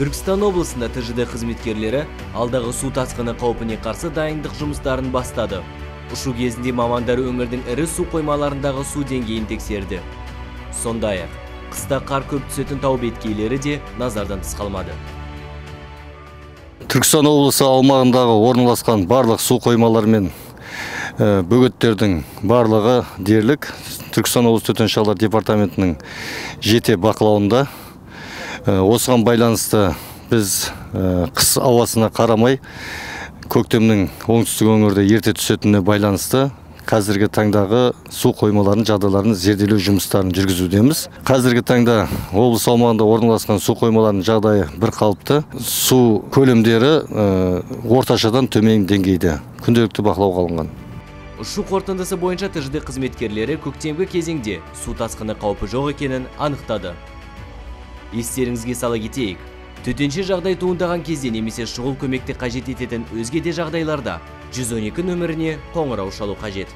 Түркістан облысында ТЖД қызметкерлері алдағы су тасқыны қаупіне қарсы дайындық жұмыстарын бастады. Ұшу кезінде мамандар өңірдің ірі су қоймаларындағы су деңгейін тексерді. Сондай-ақ, қыста қар көп түсетін тау беткейлері де назардан тыс қалмады. Түркістан облысы аумағындағы орналасқан барлық су қоймалар мен бөгеттердің барлығы дерлік Түркістан облысы төтенше жағдайлар департаментінің жете бақылауында. Осыған байланысты біз қыс ауасына қарамай көктемнің оңтүстік өңірде ерте түсетініне байланысты қазіргі таңдағы су қоймаларының жағдайларын зерделеу жұмыстарын жүргізудеміз. Қазіргі таңда облыс аумағында орналасқан су қоймаларының жағдайы бір қалыпты. Су көлемдері орташадан төмен деңгейде күнделікті бақылауға алынған. Ұшу қорытындысы бойынша ТЖД қызметкерлері көктемгі кезеңде су тасқыны қаупі жоқ екенін анықтады. Естеріңізге сала кетейік, төтенше жағдай туындаған кезде немесе шұғыл көмекті қажет ететін өзге де жағдайларда 112 нөміріне қоңырау шалу қажет.